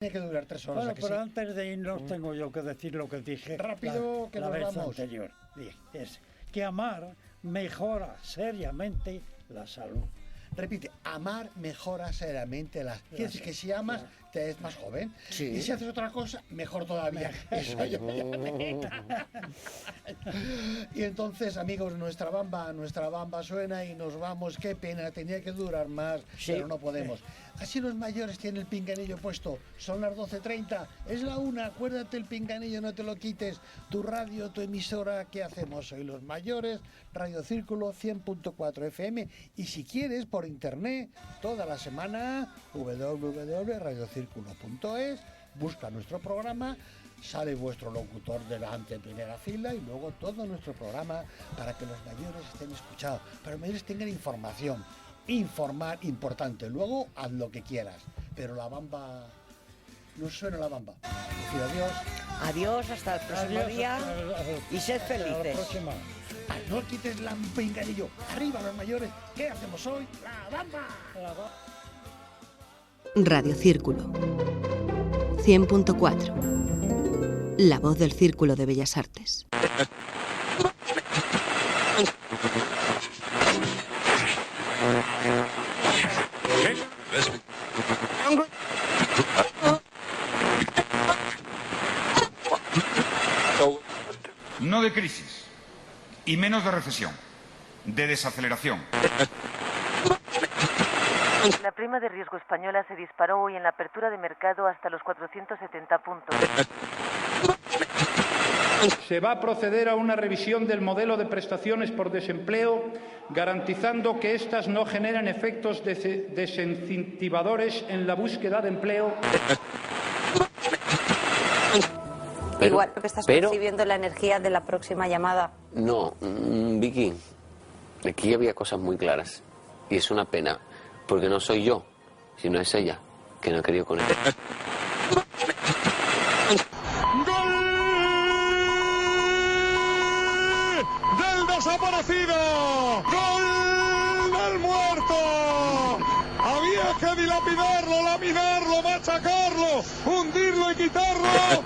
Tiene que durar 3 horas. Bueno, pero sí. antes de irnos tengo yo que decir lo que dije Rápido, que la nos vez vamos. anterior. Es que amar mejora seriamente la salud. Repite, amar mejora seriamente la... Quiere decir que si amas, te es más joven. Sí. Y si haces otra cosa, mejor todavía. Eso ya Y entonces, amigos, nuestra bamba suena y nos vamos. Qué pena, tenía que durar más, Sí. pero no podemos. Así los mayores tienen el pinganillo puesto. Son las 12:30, es la 1. Acuérdate el pinganillo, no te lo quites. Tu radio, tu emisora, ¿qué hacemos hoy los mayores? Radio Círculo 100.4 FM. Y si quieres, por internet, toda la semana, www.radiocirculo.es. Busca nuestro programa. Sale vuestro locutor delante en primera fila y luego todo nuestro programa para que los mayores estén escuchados, para que los mayores tengan información. Informar, importante. Luego haz lo que quieras, pero la bamba, no suena la bamba. Decir adiós. Adiós, hasta el próximo día y sed Hasta la felices. próxima. Ay, no quites la pinganillo. Arriba los mayores. ¿Qué hacemos hoy? La bamba. Radio Círculo 100.4. La voz del Círculo de Bellas Artes. No de crisis, y menos de recesión, de desaceleración. La prima de riesgo española se disparó hoy en la apertura de mercado hasta los 470 puntos. Se va a proceder a una revisión del modelo de prestaciones por desempleo, garantizando que éstas no generen efectos desincentivadores en la búsqueda de empleo. Igual que estás percibiendo la energía de la próxima llamada. No, Vicky, aquí había cosas muy claras. Y es una pena, porque no soy yo, sino es ella, que no ha querido conectar. ¡Del desaparecido! ¡Gol del muerto! Había que dilapidarlo, laminarlo, machacarlo, hundirlo y quitarlo.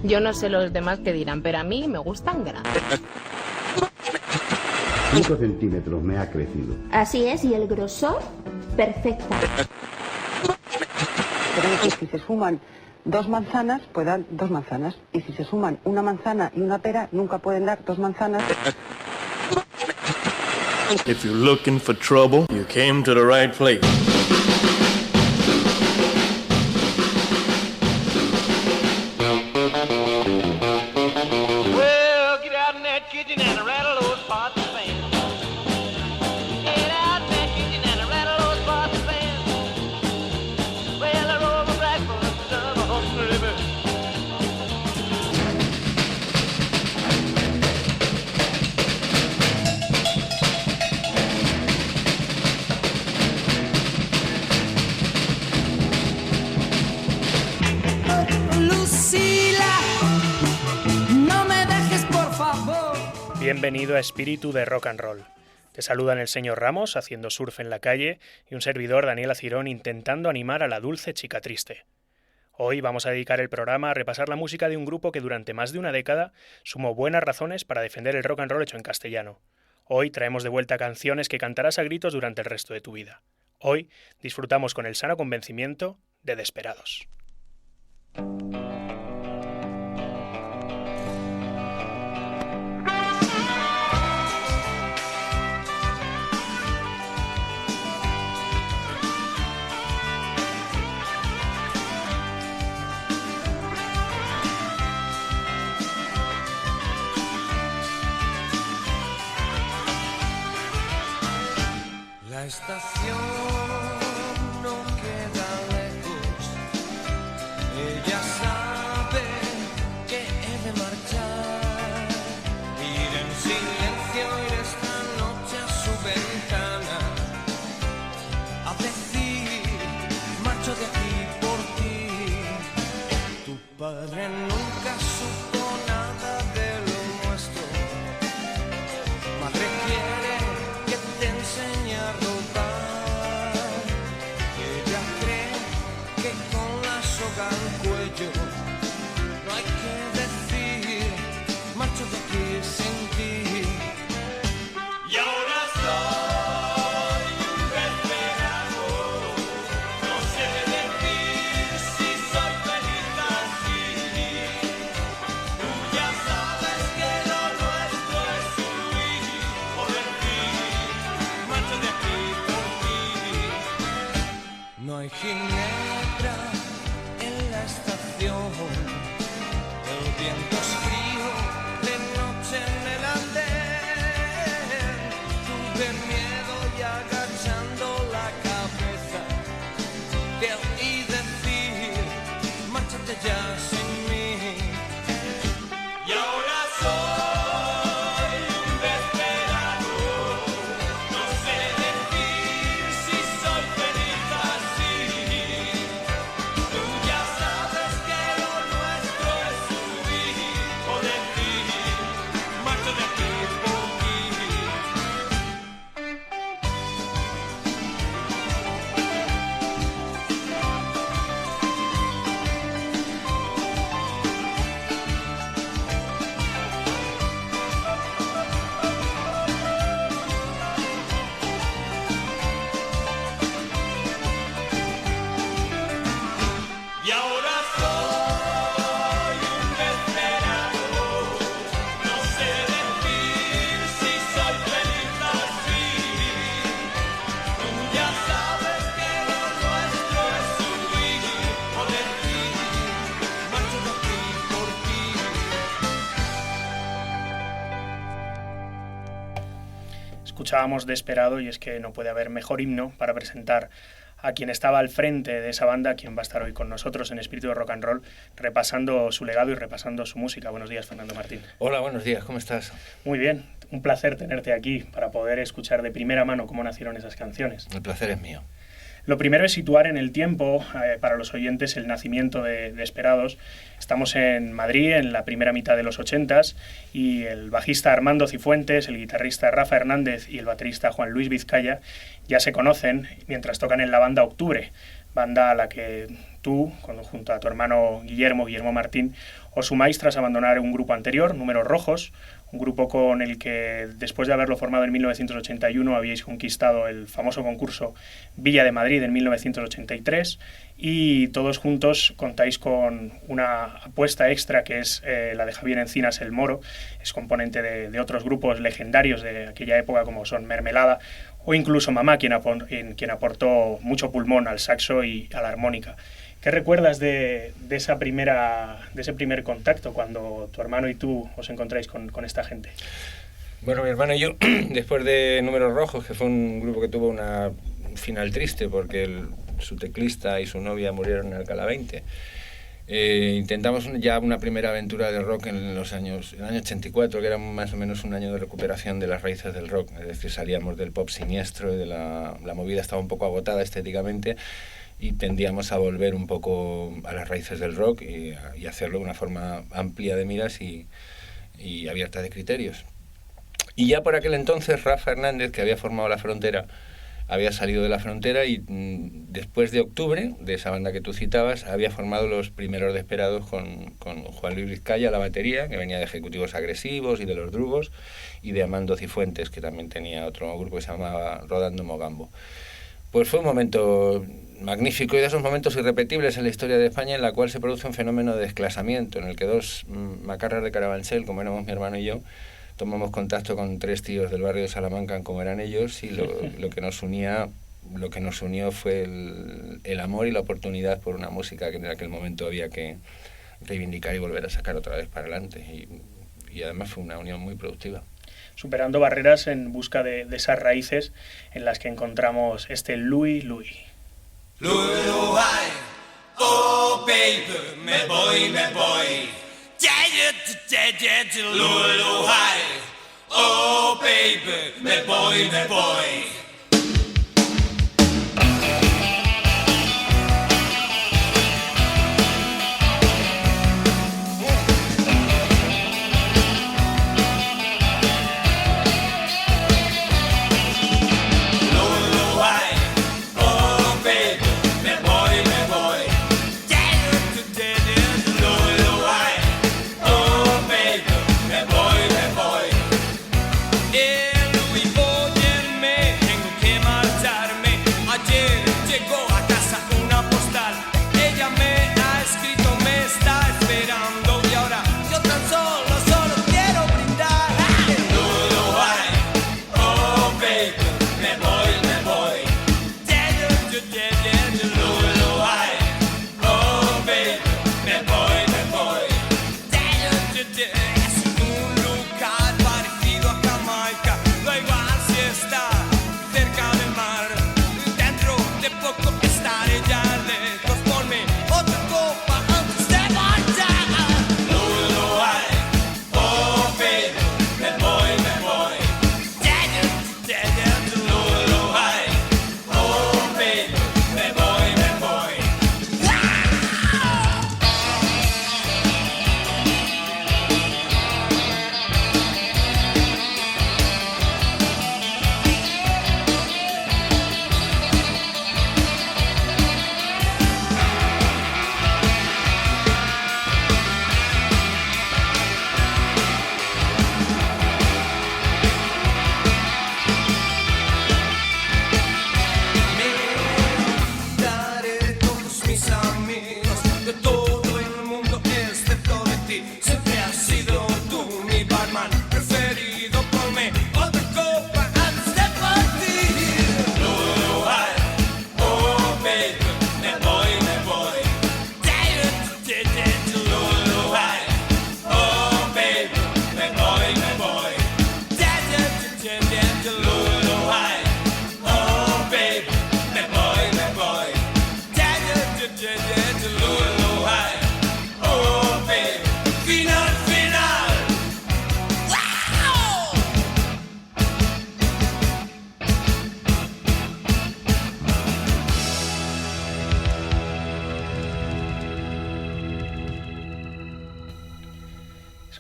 Yo no sé los demás qué dirán, pero a mí me gustan grandes. 5 centímetros me ha crecido. Así es, y el grosor, perfecta. Pero que si se suman 2 manzanas, pues dan 2 manzanas. Y si se suman una manzana y una pera, nunca pueden dar 2 manzanas. If you're looking for trouble, you came to the right place. Well, get out in that kitchen and rattle those pots and pans. Get out in that kitchen and rattle those pots and pans. Well, I roll my blackbird of a hungry bird. Lucila, no me dejes, por favor. Bienvenido a Espíritu de Rock and Roll. Te saludan el señor Ramos haciendo surf en la calle y un servidor, Daniel Acirón, intentando animar a la dulce chica triste. Hoy vamos a dedicar el programa a repasar la música de un grupo que durante más de una década sumó buenas razones para defender el rock and roll hecho en castellano. Hoy traemos de vuelta canciones que cantarás a gritos durante el resto de tu vida. Hoy disfrutamos con el sano convencimiento de Desperados. La estación no queda lejos. Ella sabe que he de marchar. Ir en silencio, ir esta noche a su ventana. A decir, marcho de aquí por ti. Tu padre nunca supo nada de lo nuestro. Madre quiere que te enseñe a robar. No hay ginebra en la estación, el viento es frío de noche en el andén. Tuve miedo y agachando la cabeza te oí decir, márchate ya sin mí. Y ahora soy un desesperado, no sé decir si soy feliz así. Tú ya sabes que lo nuestro es huir o decir, marcho de aquí por ti. Y ahora soy un desesperado, no sé decir si soy feliz así. Tú ya sabes que lo nuestro es huir o decir, marcho de aquí por ti. Escuchábamos Desperado y es que no puede haber mejor himno para presentar a quien estaba al frente de esa banda, quien va a estar hoy con nosotros en Espíritu de Rock and Roll, repasando su legado y repasando su música. Buenos días, Fernando Martín. Hola, buenos días, ¿cómo estás? Muy bien, un placer tenerte aquí para poder escuchar de primera mano cómo nacieron esas canciones. El placer es mío. Lo primero es situar en el tiempo, para los oyentes, el nacimiento de Desperados. Estamos en Madrid, en la primera mitad de los 80s, y el bajista Armando Cifuentes, el guitarrista Rafa Hernández y el baterista Juan Luis Vizcaya ya se conocen mientras tocan en la banda Octubre, banda a la que tú, junto a tu hermano Guillermo Martín, os sumáis tras abandonar un grupo anterior, Números Rojos, un grupo con el que, después de haberlo formado en 1981, habíais conquistado el famoso concurso Villa de Madrid en 1983, y todos juntos contáis con una apuesta extra que es la de Javier Encinas el Moro. Es componente de otros grupos legendarios de aquella época como son Mermelada o incluso Mamá, quien aportó mucho pulmón al saxo y a la armónica. ¿Qué recuerdas de ese primer contacto cuando tu hermano y tú os encontráis con esta gente? Bueno, mi hermano y yo, después de Números Rojos, que fue un grupo que tuvo una final triste porque su teclista y su novia murieron en Alcalá 20, intentamos ya una primera aventura de rock en el año 84, que era más o menos un año de recuperación de las raíces del rock. Es decir, salíamos del pop siniestro y de la movida estaba un poco agotada estéticamente, y tendíamos a volver un poco a las raíces del rock y hacerlo de una forma amplia de miras y abierta de criterios. Y ya por aquel entonces Rafa Hernández, que había formado La Frontera, había salido de La Frontera y después de Octubre, de esa banda que tú citabas, había formado los primeros Desperados con Juan Luis Vizcaya a la batería, que venía de Ejecutivos Agresivos y de Los Drugos, y de Armando Cifuentes, que también tenía otro grupo que se llamaba Rodando Mogambo. Pues fue un momento magnífico y de esos momentos irrepetibles en la historia de España, en la cual se produce un fenómeno de desclasamiento, en el que dos macarras de Carabanchel, como éramos mi hermano y yo, tomamos contacto con tres tíos del barrio de Salamanca, como eran ellos, y lo que nos unió fue el amor y la oportunidad por una música que en aquel momento había que reivindicar y volver a sacar otra vez para adelante. Y además fue una unión muy productiva. Superando barreras en busca de esas raíces en las que encontramos este Louie Louie. Louie Louie, oh baby, me voy. Louie Louie, oh baby, me voy.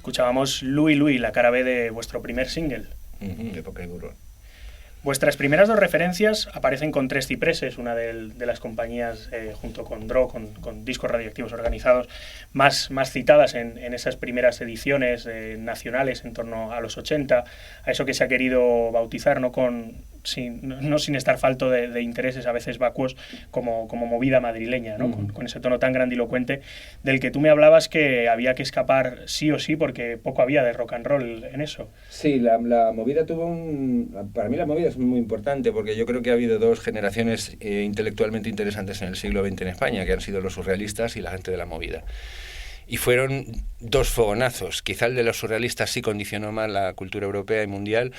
Escuchábamos Louie Louie, la cara B de vuestro primer single. Época y Burro. Vuestras primeras dos referencias aparecen con Tres Cipreses, una de las compañías, junto con Dro, con discos radioactivos organizados, más citadas en esas primeras ediciones nacionales en torno a los 80, a eso que se ha querido bautizar, no sin estar falto de intereses a veces vacuos, como movida madrileña, ¿no? Con ese tono tan grandilocuente del que tú me hablabas, que había que escapar sí o sí porque poco había de rock and roll en eso. Sí, la movida para mí la movida es muy importante, porque yo creo que ha habido dos generaciones intelectualmente interesantes en el siglo XX en España, que han sido los surrealistas y la gente de la movida. Y fueron dos fogonazos. Quizá el de los surrealistas sí condicionó más la cultura europea y mundial,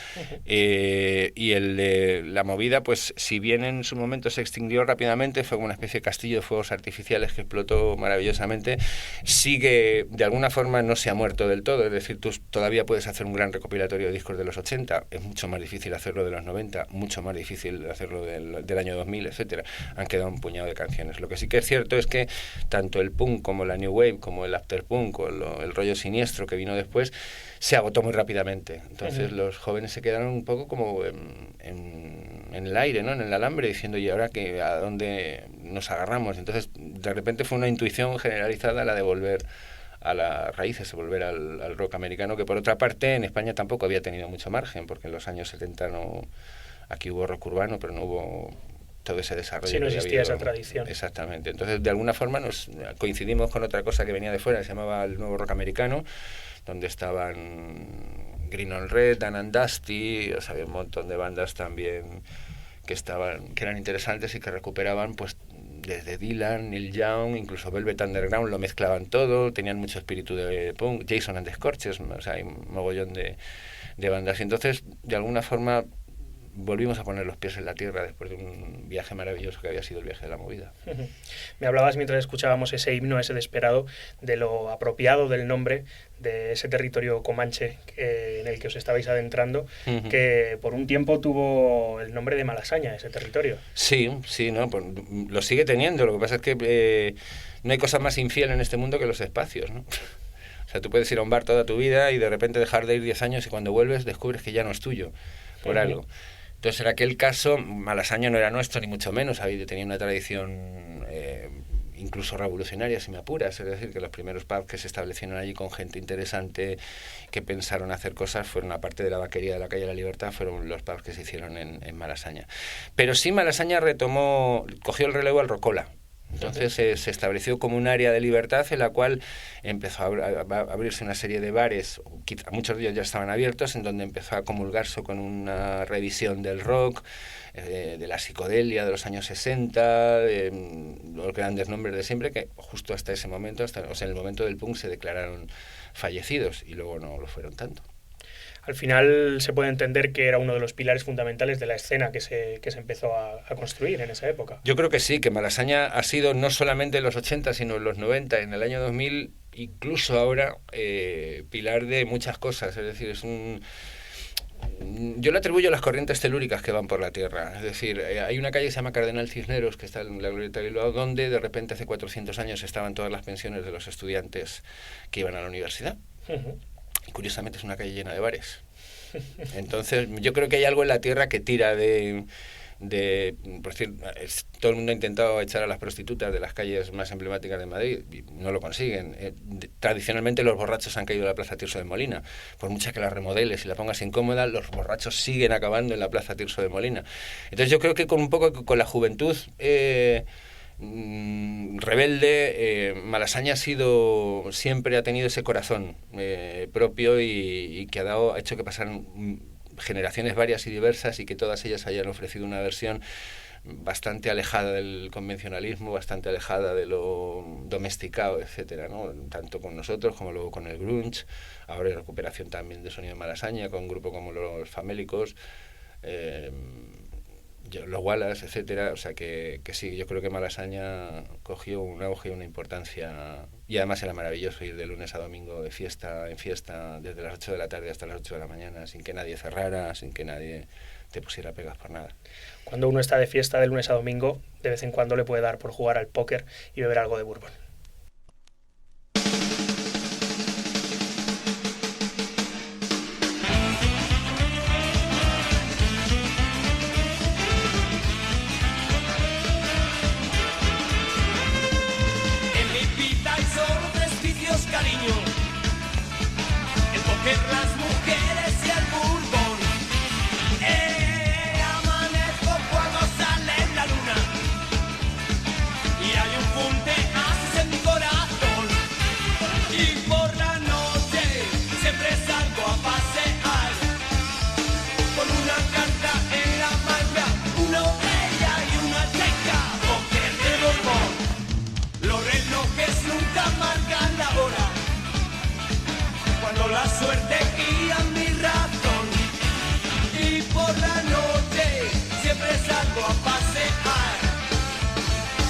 y el de la movida, pues si bien en su momento se extinguió rápidamente, fue como una especie de castillo de fuegos artificiales que explotó maravillosamente, sigue, de alguna forma no se ha muerto del todo. Es decir, tú todavía puedes hacer un gran recopilatorio de discos de los 80, es mucho más difícil hacerlo de los 90, mucho más difícil hacerlo del año 2000, etcétera. Han quedado un puñado de canciones. Lo que sí que es cierto es que tanto el punk como la new wave, como el afterpunk o el rollo siniestro que vino después, se agotó muy rápidamente. Entonces los jóvenes se quedaron un poco como en el aire, ¿no? En el alambre, diciendo, ¿y ahora qué? ¿A dónde nos agarramos? Entonces de repente fue una intuición generalizada la de volver a las raíces, volver al rock americano, que por otra parte en España tampoco había tenido mucho margen, porque en los años 70 aquí hubo rock urbano, pero no hubo todo ese desarrollo. Sí, no existía esa tradición. Exactamente. Entonces, de alguna forma nos coincidimos con otra cosa que venía de fuera, que se llamaba el nuevo rock americano, donde estaban Green on Red, Dan and Dusty, o sea, había un montón de bandas también que eran interesantes y que recuperaban, pues, desde Dylan, Neil Young, incluso Velvet Underground, lo mezclaban todo, tenían mucho espíritu de punk, Jason and the Scorches, o sea, hay un mogollón de bandas. Y entonces, de alguna forma, volvimos a poner los pies en la tierra después de un viaje maravilloso que había sido el viaje de la movida. Me hablabas mientras escuchábamos ese himno, ese desesperado, de lo apropiado del nombre de ese territorio comanche en el que os estabais adentrando, que por un tiempo tuvo el nombre de Malasaña, ese territorio. Sí, ¿no? Pues, lo sigue teniendo. Lo que pasa es que no hay cosa más infiel en este mundo que los espacios, ¿no? O sea, tú puedes ir a un bar toda tu vida y de repente dejar de ir 10 años y cuando vuelves descubres que ya no es tuyo, por algo. Entonces, en aquel caso, Malasaña no era nuestro, ni mucho menos. Tenía una tradición incluso revolucionaria, si me apuras. Es decir, que los primeros pubs que se establecieron allí con gente interesante que pensaron hacer cosas fueron, aparte de la vaquería de la calle de la Libertad, fueron los pubs que se hicieron en Malasaña. Pero sí, Malasaña cogió el relevo al Rocola. Entonces se estableció como un área de libertad en la cual empezó a abrirse una serie de bares, muchos de ellos ya estaban abiertos, en donde empezó a comulgarse con una revisión del rock, de la psicodelia de los años 60, los grandes nombres de siempre, que justo hasta ese momento, en el momento del punk, se declararon fallecidos y luego no lo fueron tanto. Al final se puede entender que era uno de los pilares fundamentales de la escena que se empezó a construir en esa época. Yo creo que sí, que Malasaña ha sido no solamente en los 80, sino en los 90, en el año 2000, incluso ahora, pilar de muchas cosas. Es decir, yo le atribuyo a las corrientes telúricas que van por la tierra. Es decir, hay una calle que se llama Cardenal Cisneros, que está en la Glorieta de Bilbao, donde de repente hace 400 años estaban todas las pensiones de los estudiantes que iban a la universidad. Y curiosamente es una calle llena de bares. Entonces yo creo que hay algo en la tierra que tira por decir, todo el mundo ha intentado echar a las prostitutas de las calles más emblemáticas de Madrid y no lo consiguen. Tradicionalmente los borrachos han caído en la Plaza Tirso de Molina. Por mucha que la remodeles y la pongas incómoda, los borrachos siguen acabando en la Plaza Tirso de Molina. Entonces yo creo que con la juventud rebelde, Malasaña siempre ha tenido ese corazón propio y que ha hecho que pasaran generaciones varias y diversas y que todas ellas hayan ofrecido una versión bastante alejada del convencionalismo, bastante alejada de lo domesticado, etcétera, ¿no? Tanto con nosotros como luego con el grunge. Ahora hay recuperación también de sonido de Malasaña con un grupo como los Famélicos, los Wallace, etcétera. O sea que sí, yo creo que Malasaña cogió un auge y una importancia, y además era maravilloso ir de lunes a domingo de fiesta en fiesta, desde las 8 de la tarde hasta las 8 de la mañana, sin que nadie cerrara, sin que nadie te pusiera pegas por nada. Cuando uno está de fiesta de lunes a domingo, de vez en cuando le puede dar por jugar al póker y beber algo de bourbon. mujer, las mujeres y el bourbon. Amanezco cuando sale la luna y hay un punteazo en mi corazón. Y por la noche siempre salgo a pasear con una carta en la manga, una botella y una checa, póker de borbón. Los relojes nunca marcan la hora cuando la suerte guía mi razón. Y por la noche siempre salgo a pasear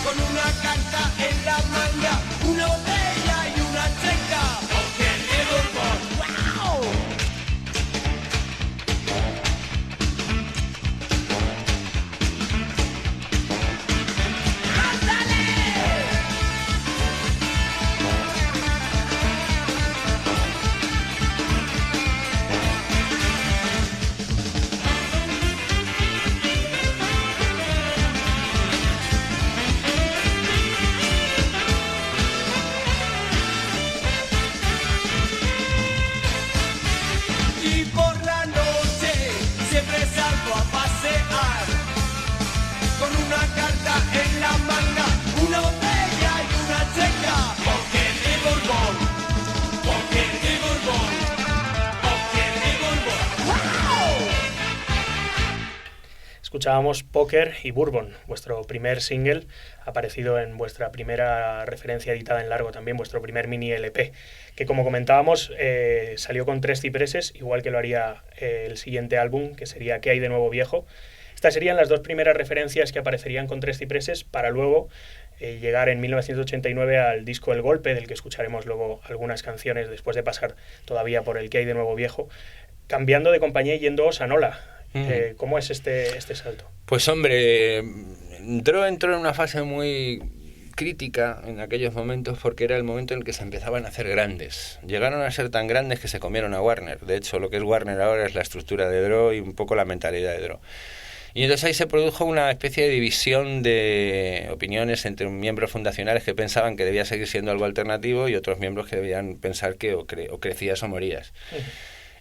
con una carta en la manga, una botella y una checa, póker de borbón. ¡Wow! Y por la noche siempre salgo a pasear con una carta en la manga, una botella y una checa, póker de borbón, póker de borbón, póker de borbón. ¡Wow! Escuchábamos Póker y Bourbon, vuestro primer single, aparecido en vuestra primera referencia editada en largo también, vuestro primer mini LP, que como comentábamos salió con 3 cipreses, igual que lo haría el siguiente álbum, que sería ¿Qué hay de nuevo viejo? Estas serían las 2 primeras referencias que aparecerían con 3 cipreses, para luego llegar en 1989 al disco El Golpe, del que escucharemos luego algunas canciones después de pasar todavía por el ¿Qué hay de nuevo viejo?, cambiando de compañía y yendo a Osanola. ¿Cómo es este salto? Pues hombre, entró en una fase muy crítica en aquellos momentos porque era el momento en el que se empezaban a hacer grandes. Llegaron a ser tan grandes que se comieron a Warner. De hecho, lo que es Warner ahora es la estructura de Dro y un poco la mentalidad de Dro. Y entonces ahí se produjo una especie de división de opiniones entre miembros fundacionales que pensaban que debía seguir siendo algo alternativo y otros miembros que debían pensar que o crecías o morías.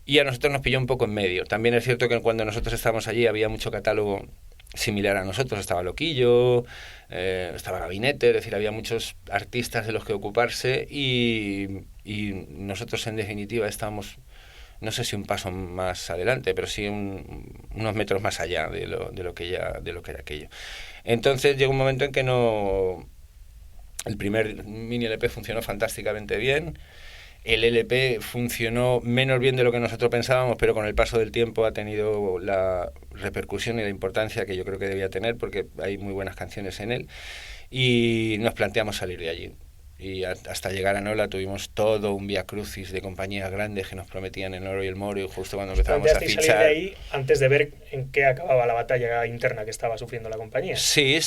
Y a nosotros nos pilló un poco en medio. También es cierto que cuando nosotros estábamos allí había mucho catálogo similar a nosotros. Estaba Loquillo, estaba Gabinete, es decir, había muchos artistas de los que ocuparse y nosotros en definitiva estábamos, no sé si un paso más adelante, pero sí unos metros más allá de lo que era aquello. Entonces llegó un momento en que el primer mini LP funcionó fantásticamente bien. El LP funcionó menos bien de lo que nosotros pensábamos, pero con el paso del tiempo ha tenido la repercusión y la importancia que yo creo que debía tener, porque hay muy buenas canciones en él, y nos planteamos salir de allí. Y hasta llegar a Nola tuvimos todo un viacrucis de compañías grandes que nos prometían el oro y el moro, y justo cuando empezábamos a fichar... salir de ahí antes de ver en qué acababa la batalla interna que estaba sufriendo la compañía. Sí,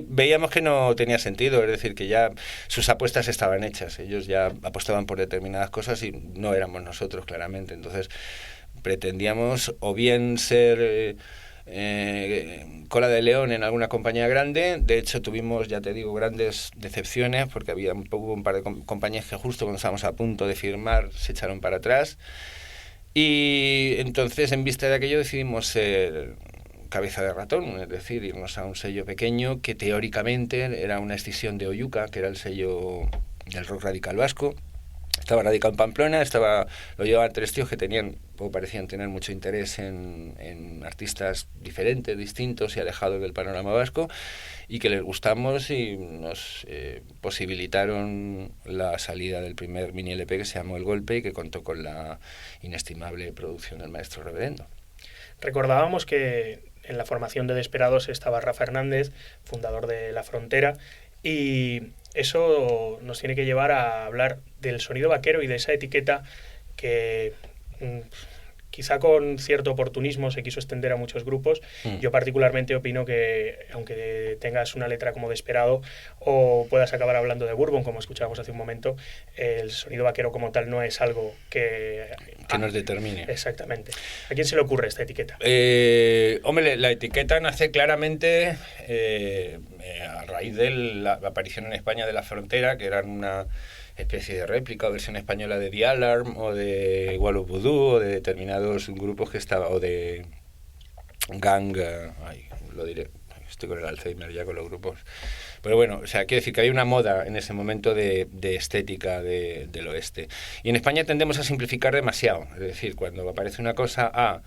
veíamos que no tenía sentido, es decir, que ya sus apuestas estaban hechas, ellos ya apostaban por determinadas cosas y no éramos nosotros, claramente. Entonces pretendíamos o bien ser... cola de león en alguna compañía grande. De hecho tuvimos, ya te digo, grandes decepciones porque hubo un par de compañías que justo cuando estábamos a punto de firmar se echaron para atrás, y entonces en vista de aquello decidimos ser cabeza de ratón, es decir, irnos a un sello pequeño que teóricamente era una escisión de Oyuca, que era el sello del rock radical vasco. Estaba radicado en Pamplona, lo llevaban 3 tíos que tenían, o parecían tener mucho interés en artistas diferentes, distintos y alejados del panorama vasco, y que les gustamos y nos posibilitaron la salida del primer mini LP que se llamó El Golpe y que contó con la inestimable producción del maestro Reverendo. Recordábamos que en la formación de Desperados estaba Rafa Hernández, fundador de La Frontera, y eso nos tiene que llevar a hablar del sonido vaquero y de esa etiqueta que quizá con cierto oportunismo se quiso extender a muchos grupos. Yo particularmente opino que, aunque tengas una letra como Desperado o puedas acabar hablando de Bourbon, como escuchábamos hace un momento, el sonido vaquero como tal no es algo que nos determine. Exactamente. ¿A quién se le ocurre esta etiqueta? Hombre, la etiqueta nace claramente a raíz de la aparición en España de La Frontera, que eran una especie de réplica o versión española de The Alarm o de Wall of Voodoo o de determinados grupos que estaban, o de Gang, lo diré, estoy con el Alzheimer ya con los grupos. Pero bueno, o sea, quiero decir que había una moda en ese momento de estética del oeste. Y en España tendemos a simplificar demasiado. Es decir, cuando aparece una cosa,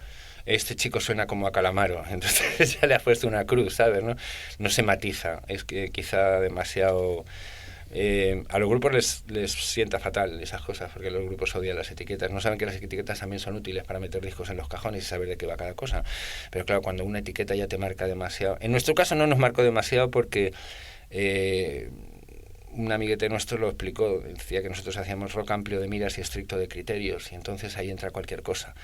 este chico suena como a Calamaro, entonces ya le has puesto una cruz, ¿sabes? No se matiza, es que quizá demasiado... a los grupos les sienta fatal esas cosas, porque los grupos odian las etiquetas, no saben que las etiquetas también son útiles para meter discos en los cajones y saber de qué va cada cosa, pero claro, cuando una etiqueta ya te marca demasiado, en nuestro caso no nos marcó demasiado porque un amiguete nuestro lo explicó, decía que nosotros hacíamos rock amplio de miras y estricto de criterios, y entonces ahí entra cualquier cosa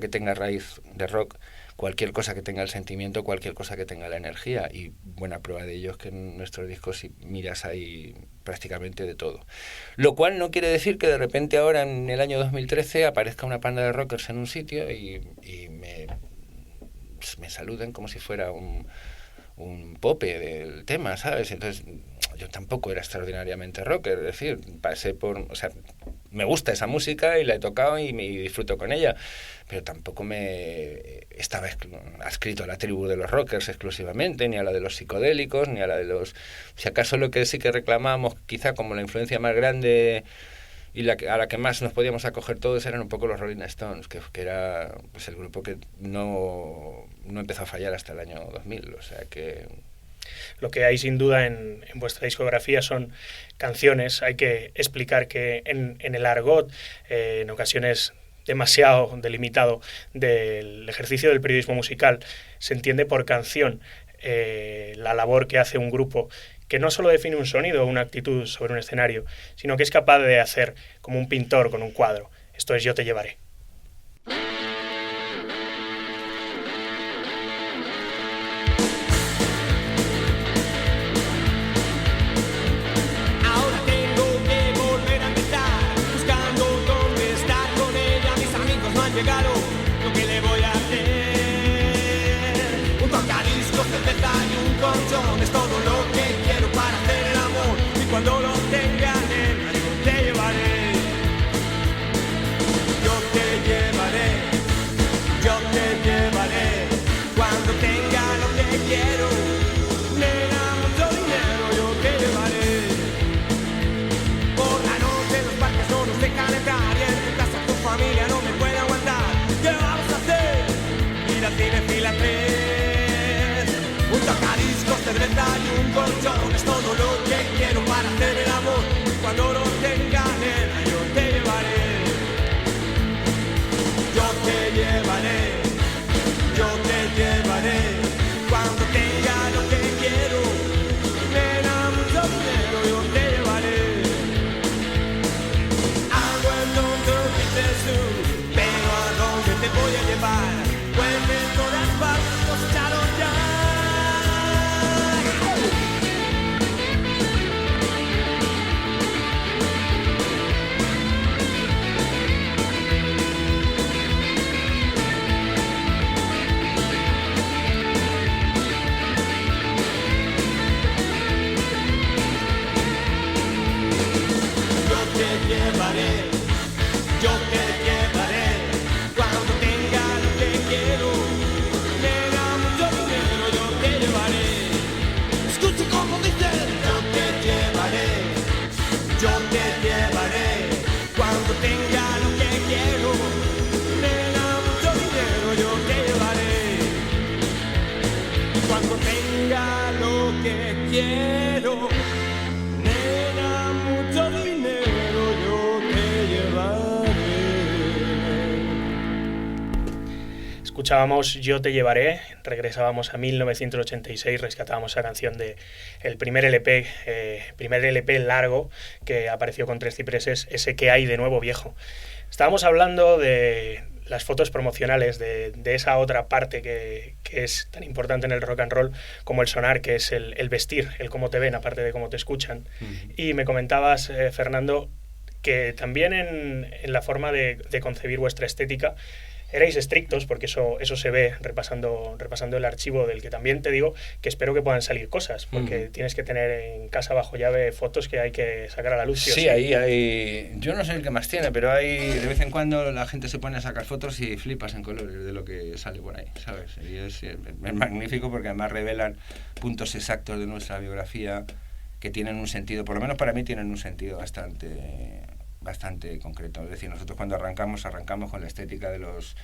que tenga raíz de rock, cualquier cosa que tenga el sentimiento, cualquier cosa que tenga la energía, y buena prueba de ello es que en nuestros discos miras ahí prácticamente de todo. Lo cual no quiere decir que de repente ahora en el año 2013 aparezca una panda de rockers en un sitio y me saluden como si fuera un pope del tema, ¿sabes? Entonces yo tampoco era extraordinariamente rocker, es decir, me gusta esa música y la he tocado y disfruto con ella, pero tampoco me estaba adscrito a la tribu de los rockers exclusivamente, ni a la de los psicodélicos, ni a la de los... Si acaso lo que sí que reclamábamos, quizá como la influencia más grande y a la que más nos podíamos acoger todos, eran un poco los Rolling Stones, que era pues el grupo que no empezó a fallar hasta el año 2000, o sea que... Lo que hay sin duda en vuestra discografía son canciones. Hay que explicar que en el argot, en ocasiones demasiado delimitado del ejercicio del periodismo musical, se entiende por canción la labor que hace un grupo que no solo define un sonido o una actitud sobre un escenario, sino que es capaz de hacer como un pintor con un cuadro. Esto es Yo te llevaré. Llegado, lo que le voy a hacer. Un tocadiscos, cerveza y un colchón es todo lo que quiero para hacer el amor. Y cuando lo tenga, nena, yo te llevaré. Yo te llevaré. Yo te llevaré. Cuando tenga lo que quiero, nena, mucho dinero, yo te llevaré. Por la noche los parques no nos dejan entrar y en tu casa tu familia no me puede aguantar. ¿Qué vamos a hacer? Ir al cine fila 3. Un tocadiscos, cerveza y un colchón es todo lo que quiero para hacer el amor. Y cuando lo tenga, nena, yo te llevaré. Yo te llevaré. Yo te llevaré. Cuando tenga lo que quiero, nena, mucho dinero, yo te llevaré. Algo en donde dices tú, pero a dónde te voy a llevar, pues de todas partes nos echaron ya. Yo te llevaré, yo te llevaré. Cuando tenga lo que quiero, nena, mucho dinero, yo te llevaré. Escucha como dice, yo te llevaré, yo te llevaré. Cuando tenga lo que quiero, nena, mucho dinero, yo te llevaré. Cuando tenga lo que quiero, nena, mucho dinero, yo te llevaré. Escuchábamos Yo te llevaré, regresábamos a 1986, rescatábamos esa canción de el primer LP largo que apareció con Tres Cipreses, ese que hay de nuevo viejo. Estábamos hablando de las fotos promocionales, de esa otra parte que es tan importante en el rock and roll como el sonar, que es el vestir, el cómo te ven, aparte de cómo te escuchan. Y me comentabas, Fernando, que también en la forma de concebir vuestra estética erais estrictos, porque eso se ve repasando el archivo, del que también te digo que espero que puedan salir cosas, porque tienes que tener en casa bajo llave fotos que hay que sacar a la luz. Sí, ahí hay... Yo no sé el que más tiene, pero hay de vez en cuando la gente se pone a sacar fotos y flipas en colores de lo que sale por ahí, ¿sabes? Y es magnífico porque además revelan puntos exactos de nuestra biografía que tienen un sentido, por lo menos para mí tienen un sentido bastante concreto. Es decir, nosotros cuando arrancamos con la estética de los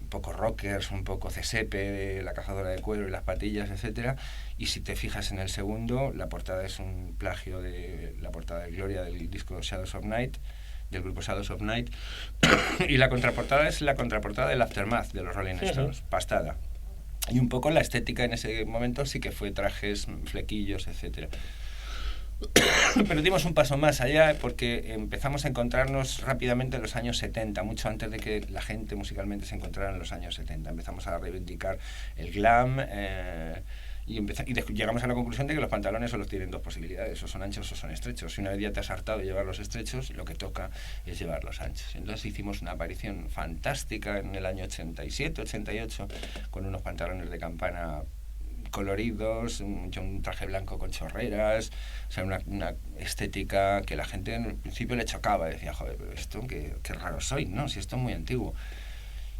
un poco rockers, un poco CSP, la cazadora de cuero y las patillas, etcétera. Y si te fijas en el segundo, la portada es un plagio de la portada de Gloria del disco Shadows of Night, del grupo Shadows of Night. Y la contraportada es la contraportada del Aftermath de los Rolling Stones, pastada. Y un poco la estética en ese momento sí que fue trajes, flequillos, etcétera. Pero dimos un paso más allá porque empezamos a encontrarnos rápidamente en los años 70, mucho antes de que la gente musicalmente se encontrara en los años 70. Empezamos a reivindicar el glam y llegamos a la conclusión de que los pantalones solo tienen dos posibilidades, o son anchos o son estrechos. Si una vez ya te has hartado de llevar los estrechos, lo que toca es llevar los anchos. Entonces hicimos una aparición fantástica en el año 87, 88, con unos pantalones de campana coloridos, un traje blanco con chorreras, o sea, una estética que la gente en el principio le chocaba, decía, joder, pero esto, qué raro soy, ¿no? Si esto es muy antiguo.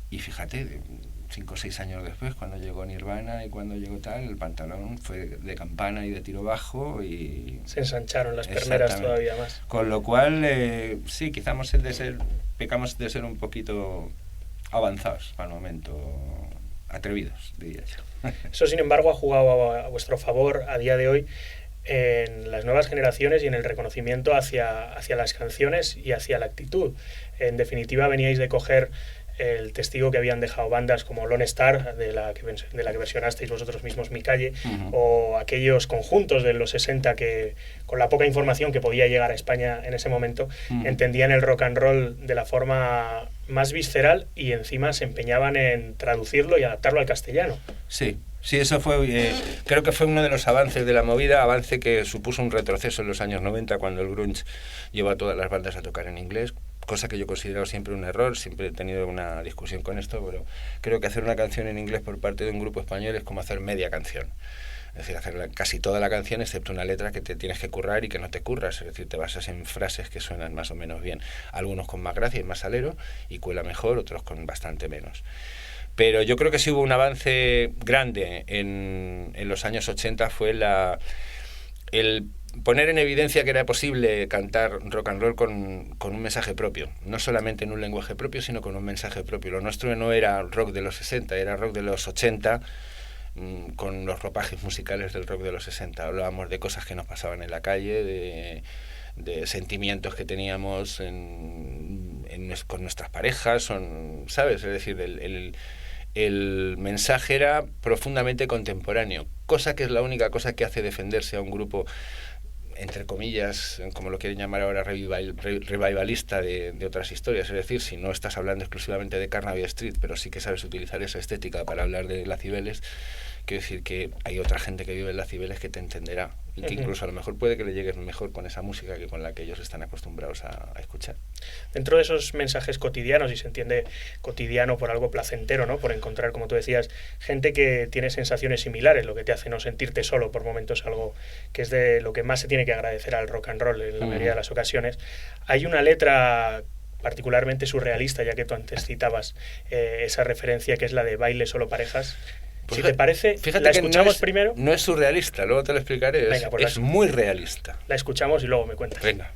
Y fíjate, 5 o 6 años después, cuando llegó Nirvana y cuando llegó tal, el pantalón fue de campana y de tiro bajo y... Se ensancharon las perneras todavía más. Con lo cual, sí, quizás pecamos de ser un poquito avanzados para el momento, atrevidos, diría yo. Eso, sin embargo, ha jugado a vuestro favor a día de hoy en las nuevas generaciones y en el reconocimiento hacia las canciones y hacia la actitud. En definitiva, veníais de coger el testigo que habían dejado bandas como Lone Star, de la que versionasteis vosotros mismos Mi Calle, o aquellos conjuntos de los 60 que, con la poca información que podía llegar a España en ese momento, entendían el rock and roll de la forma más visceral y encima se empeñaban en traducirlo y adaptarlo al castellano. Sí, eso fue, creo que fue uno de los avances de la movida, avance que supuso un retroceso en los años 90 cuando el grunge llevó a todas las bandas a tocar en inglés, cosa que yo considero siempre un error, siempre he tenido una discusión con esto, pero creo que hacer una canción en inglés por parte de un grupo español es como hacer media canción. Es decir, hacer casi toda la canción excepto una letra que te tienes que currar y que no te curras, es decir, te basas en frases que suenan más o menos bien, algunos con más gracia y más salero y cuela mejor, otros con bastante menos. Pero yo creo que sí hubo un avance grande en los años 80, fue el poner en evidencia que era posible cantar rock and roll con un mensaje propio, no solamente en un lenguaje propio, sino con un mensaje propio. Lo nuestro no era rock de los 60, era rock de los 80, con los ropajes musicales del rock de los 60. Hablábamos de cosas que nos pasaban en la calle, de sentimientos que teníamos con nuestras parejas, ¿sabes? Es decir, el mensaje era profundamente contemporáneo, cosa que es la única cosa que hace defenderse a un grupo, entre comillas, como lo quieren llamar ahora, revivalista de otras historias. Es decir, si no estás hablando exclusivamente de Carnaby Street, pero sí que sabes utilizar esa estética para hablar de La Cibeles, quiero decir que hay otra gente que vive en La Cibeles que te entenderá y que incluso a lo mejor puede que le llegues mejor con esa música que con la que ellos están acostumbrados a escuchar. Dentro de esos mensajes cotidianos, y se entiende cotidiano por algo placentero, ¿no? Por encontrar, como tú decías, gente que tiene sensaciones similares, lo que te hace no sentirte solo por momentos, algo que es de lo que más se tiene que agradecer al rock and roll en la mayoría de las ocasiones. Hay una letra particularmente surrealista, ya que tú antes citabas esa referencia, que es la de Baile Solo Parejas. Pues si te parece, fíjate, la escuchamos primero. No es surrealista, luego te lo explicaré. Venga, es muy realista. La escuchamos y luego me cuentas. Venga.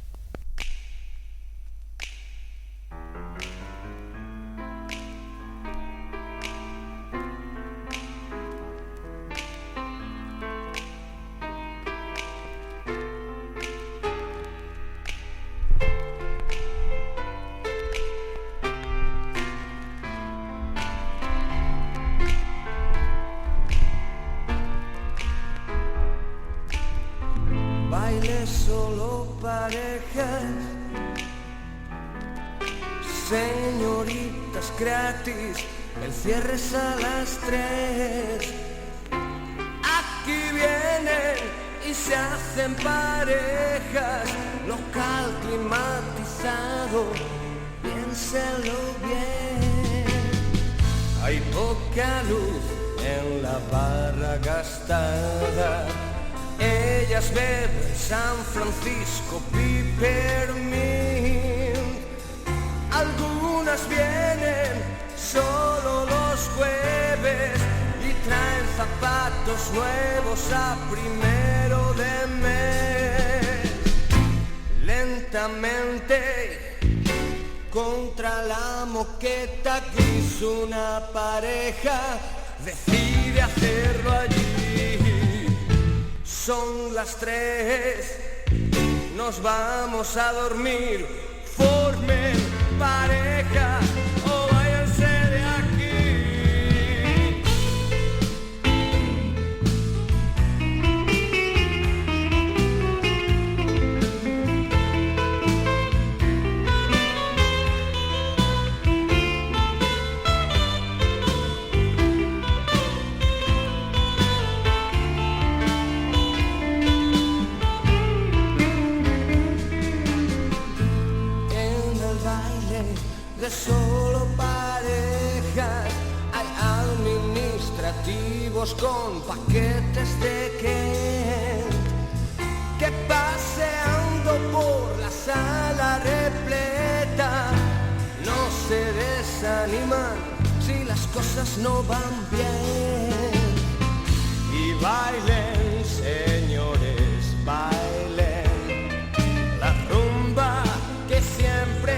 Baile solo parejas, señoritas gratis, el cierre es a las 3. Aquí vienen y se hacen parejas, local climatizado, piénselo bien. Hay poca luz en la barra gastada. Ellas beben San Francisco Peppermint. Algunas vienen solo los jueves y traen zapatos nuevos a 1 de mes. Lentamente contra la moqueta gris una pareja decide hacerlo allí. Son las 3, nos vamos a dormir, formen pareja o váyanse de aquí. De solo parejas hay administrativos con paquetes de Kent que paseando por la sala repleta no se desaniman si las cosas no van bien. Y bailen, señores, bailen la rumba que siempre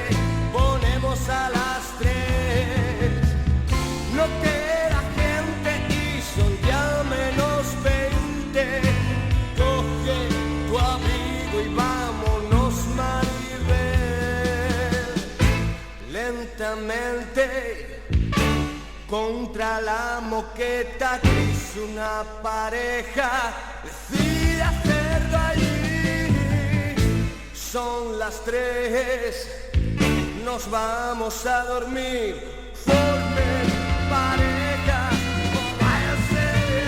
ponemos a las 3. No queda gente y son ya menos 20. Coge tu abrigo y vámonos, Maribel. Lentamente contra la moqueta gris una pareja decide hacerlo allí. Son las 3, nos vamos a dormir, formen pareja o váyanse de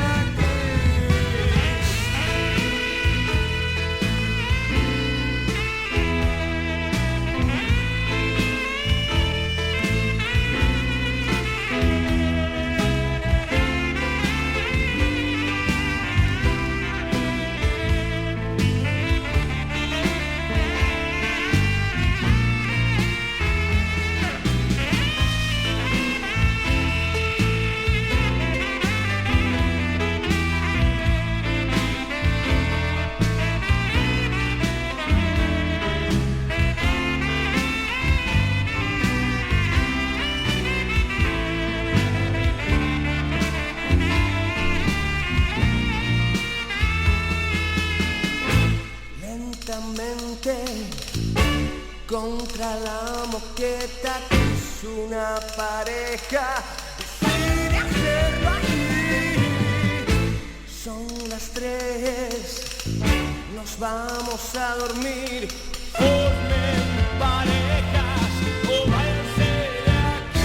contra la moqueta que es una pareja decide hacerlo allí. Son las 3, nos vamos a dormir, formen parejas o váyanse de aquí.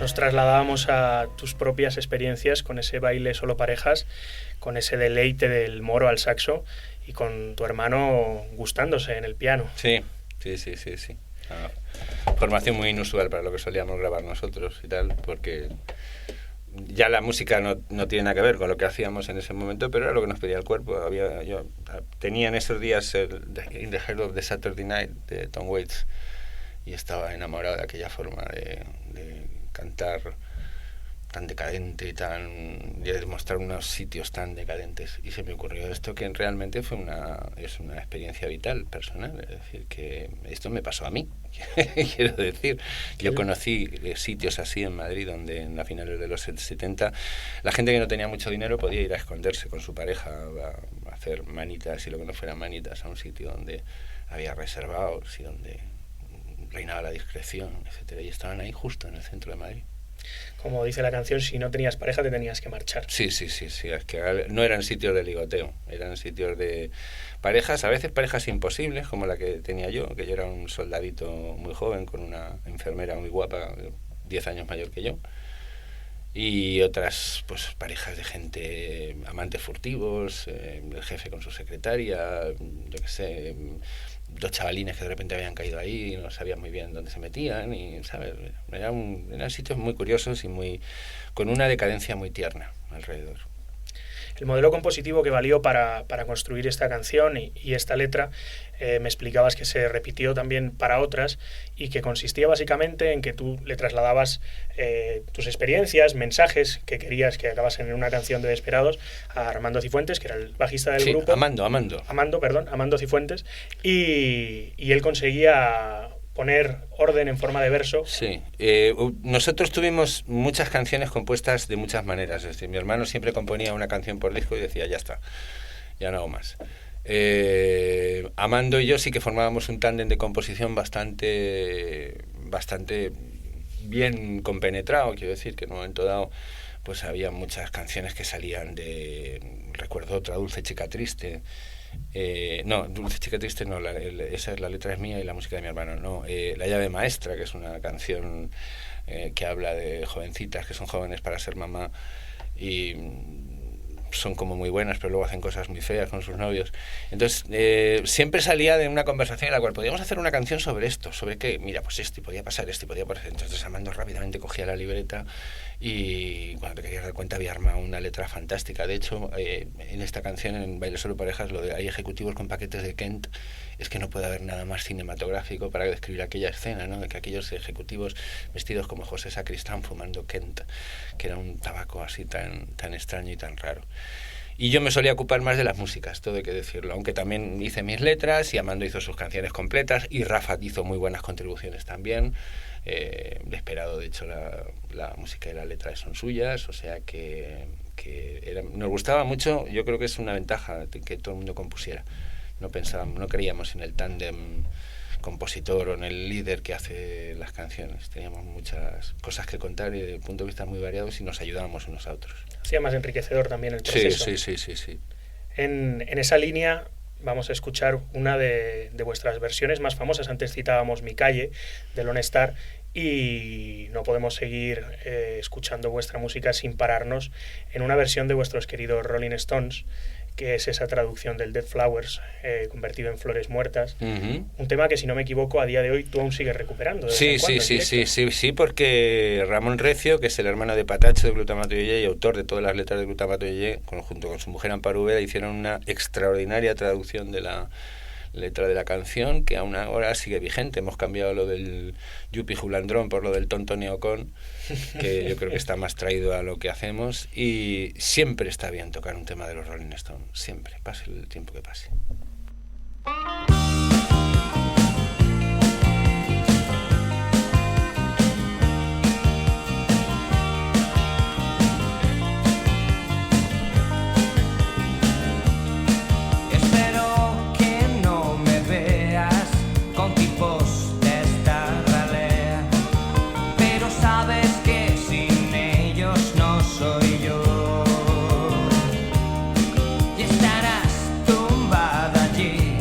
Nos trasladábamos a tus propias experiencias con ese baile solo parejas, con ese deleite del moro al saxo y con tu hermano gustándose en el piano. Sí. Formación muy inusual para lo que solíamos grabar nosotros y tal, porque ya la música no tiene nada que ver con lo que hacíamos en ese momento, pero era lo que nos pedía el cuerpo. Yo tenía en esos días In the Heart of the Saturday Night de Tom Waits y estaba enamorado de aquella forma de cantar tan decadente, y de mostrar unos sitios tan decadentes. Y se me ocurrió esto, que realmente es una experiencia vital, personal. Es decir, que esto me pasó a mí. Quiero decir, yo conocí sitios así en Madrid, donde en la finales de los 70 la gente que no tenía mucho dinero podía ir a esconderse con su pareja a hacer manitas y lo que no fueran manitas a un sitio donde había reservados y donde reinaba la discreción, etcétera, y estaban ahí justo en el centro de Madrid. Como dice la canción, si no tenías pareja te tenías que marchar. Sí, es que no eran sitios de ligoteo, eran sitios de parejas, a veces parejas imposibles, como la que tenía yo, que yo era un soldadito muy joven con una enfermera muy guapa, 10 años mayor que yo, y otras pues parejas de gente, amantes furtivos, el jefe con su secretaria, yo qué sé, 2 chavalines que de repente habían caído ahí y no sabían muy bien dónde se metían, y ¿sabes? Eran sitios muy curiosos y con una decadencia muy tierna alrededor. El modelo compositivo que valió para construir esta canción y esta letra, me explicabas que se repitió también para otras y que consistía básicamente en que tú le trasladabas tus experiencias, mensajes que querías que acabasen en una canción de Desesperados a Armando Cifuentes, que era el bajista del grupo. Armando Cifuentes, y él conseguía poner orden en forma de verso. Sí, nosotros tuvimos muchas canciones compuestas de muchas maneras. Es decir, mi hermano siempre componía una canción por disco y decía, ya está, ya no hago más. Amando y yo sí que formábamos un tándem de composición bastante bien compenetrado. Quiero decir que en un momento dado pues había muchas canciones que salían recuerdo otra, Dulce Chica Triste. No, Dulce Chica Triste no, la letra es mía y la música de mi hermano, no. La llave maestra, que es una canción que habla de jovencitas que son jóvenes para ser mamá y son como muy buenas, pero luego hacen cosas muy feas con sus novios. Entonces, siempre salía de una conversación en la cual podíamos hacer una canción sobre esto, sobre qué, mira, pues esto, y podía pasar esto, y podía pasar. Entonces, Armando rápidamente cogía la libreta y cuando te querías dar cuenta había armado una letra fantástica. De hecho, en esta canción, en Baile Solo Parejas, lo de hay ejecutivos con paquetes de Kent, es que no puede haber nada más cinematográfico para describir aquella escena, ¿no? De que aquellos ejecutivos vestidos como José Sacristán fumando Kent, que era un tabaco así tan extraño y tan raro. Y yo me solía ocupar más de las músicas, todo hay que decirlo, aunque también hice mis letras y Amando hizo sus canciones completas y Rafa hizo muy buenas contribuciones también. Desesperado, de hecho, la música y la letra son suyas, o sea que nos gustaba mucho. Yo creo que es una ventaja que todo el mundo compusiera. No creíamos en el tándem compositor o en el líder que hace las canciones. Teníamos muchas cosas que contar y desde puntos de vista muy variados y nos ayudábamos unos a otros. Hacía más enriquecedor también el proceso. Sí. En esa línea vamos a escuchar una de vuestras versiones más famosas. Antes citábamos Mi Calle, de Lone Star, y no podemos seguir escuchando vuestra música sin pararnos en una versión de vuestros queridos Rolling Stones, que es esa traducción del Dead Flowers convertido en Flores Muertas. Un tema que, si no me equivoco, a día de hoy tú aún sigues recuperando. Sí, porque Ramón Recio, que es el hermano de Patacho de Glutamato Yeye y autor de todas las letras de Glutamato Yeye, junto con su mujer Amparo Úbeda, hicieron una extraordinaria traducción de la letra de la canción, que aún ahora sigue vigente. Hemos cambiado lo del Yupi Julandrón por lo del Tonto Neocon, que yo creo que está más traído a lo que hacemos, y siempre está bien tocar un tema de los Rolling Stones, siempre, pase el tiempo que pase. Tumbada allí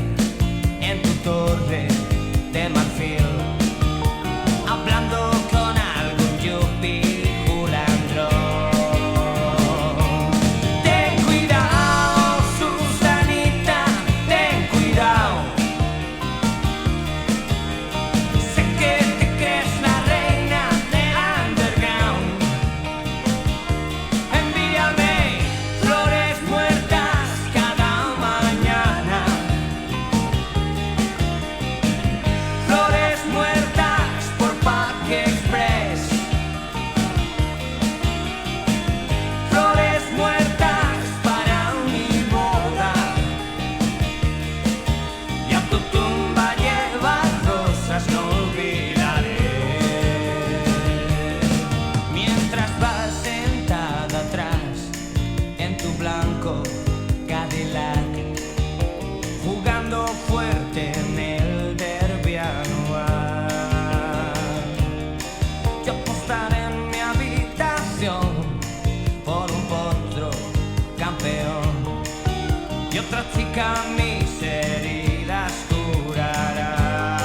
seca mis heridas curará.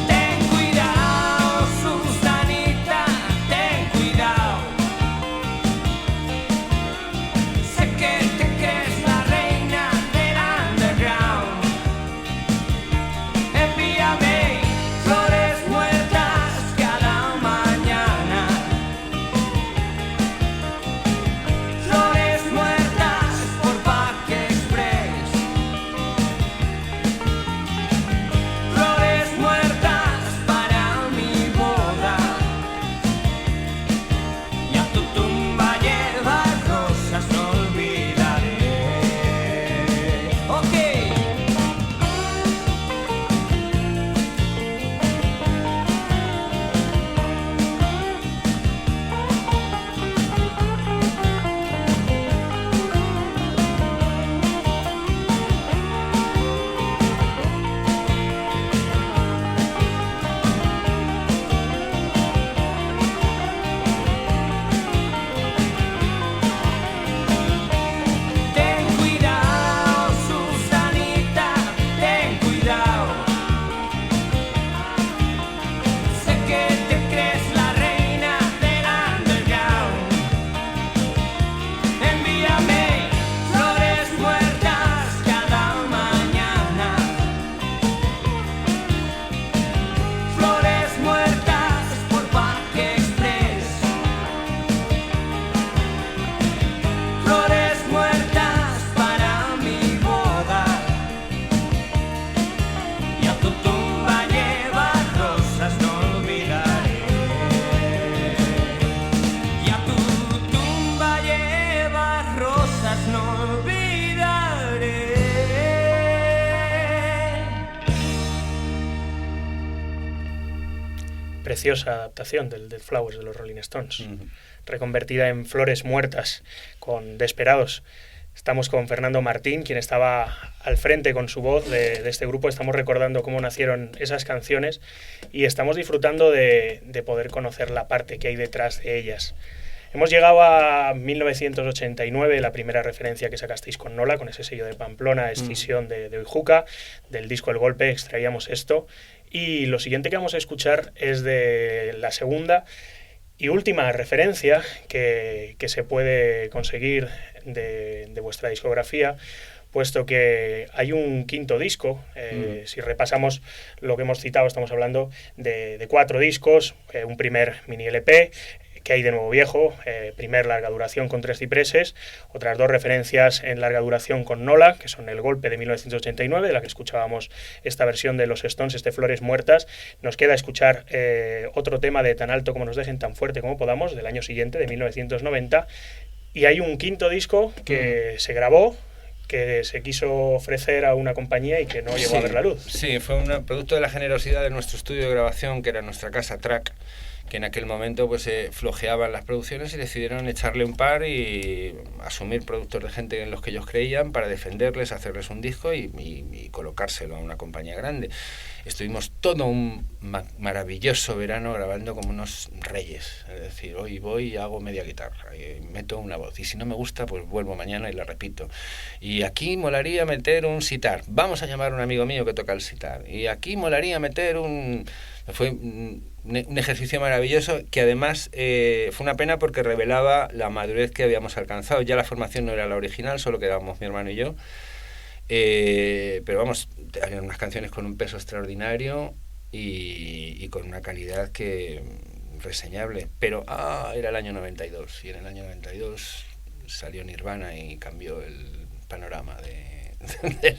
Ten cuidado, Susanita, ten cuidado. Sé que te crees la reina del underground. Envíame flores muertas cada mañana. Flores muertas por Pack Express. Flores muertas para mi boda. Y a tu tumba lleva rosas, no olvidaré. Ok. Ten cuidado, Susanita, ten cuidado. Sé que te crees la reina del underground. Envíame flores muertas cada mañana. Flores muertas por Pack Express. Flores muertas para mi boda. Y a tu tumba lleva rosas, no olvidaré. Y a tu tumba lleva rosas, no olvidaré. Preciosa adaptación del Dead Flowers de los Rolling Stones, reconvertida en Flores Muertas con Desperados. Estamos con Fernando Martín, quien estaba al frente con su voz de este grupo. Estamos recordando cómo nacieron esas canciones y estamos disfrutando de poder conocer la parte que hay detrás de ellas. Hemos llegado a 1989, la primera referencia que sacasteis con Nola, con ese sello de Pamplona, Escisión de Oijuca. Del disco El Golpe extraíamos esto. Y lo siguiente que vamos a escuchar es de la segunda y última referencia que se puede conseguir de vuestra discografía, puesto que hay un quinto disco. Si repasamos lo que hemos citado, estamos hablando de 4 discos, un primer mini LP, ¿Qué hay de nuevo viejo? Primer larga duración con 3 cipreses, otras 2 referencias en larga duración con Nola, que son El Golpe de 1989, de la que escuchábamos esta versión de los Stones, Flores Muertas. Nos queda escuchar otro tema de Tan alto como nos dejen, tan fuerte como podamos, del año siguiente, de 1990, y hay un quinto disco que se grabó, que se quiso ofrecer a una compañía y que no llegó a ver la luz. Sí, fue un producto de la generosidad de nuestro estudio de grabación, que era nuestra casa Track, que en aquel momento pues flojeaban las producciones y decidieron echarle un par y asumir productos de gente en los que ellos creían para defenderles, hacerles un disco y colocárselo a una compañía grande. Estuvimos todo un maravilloso verano grabando como unos reyes, es decir, hoy voy y hago media guitarra y meto una voz, y si no me gusta pues vuelvo mañana y la repito, y aquí molaría meter un sitar, vamos a llamar a un amigo mío que toca el sitar, y aquí molaría meter un... Fue un ejercicio maravilloso que además fue una pena porque revelaba la madurez que habíamos alcanzado. Ya la formación no era la original, solo quedábamos mi hermano y yo, pero vamos, había unas canciones con un peso extraordinario y con una calidad que reseñable, pero era el año 92 y en el año 92 salió Nirvana y cambió el panorama de